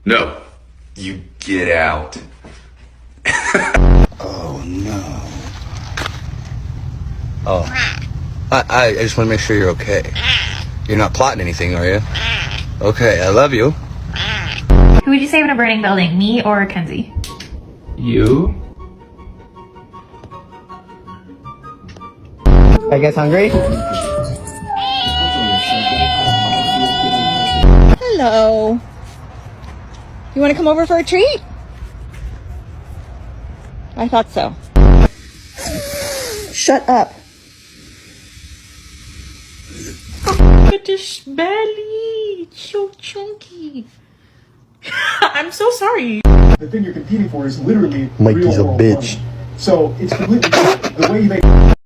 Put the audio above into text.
No, you get out. Oh no. Oh. I just want to make sure you're okay. You're not plotting anything, are you? Okay, I love you. Who would you save in a burning building, me or Kenzie? You? I guess hungry? Hello. You want to come over for a treat? I thought so. Shut up. Look at this belly. It's so chunky. I'm so sorry. The thing you're competing for is literally Mikey's real a world bitch. money. So it's completely the way you make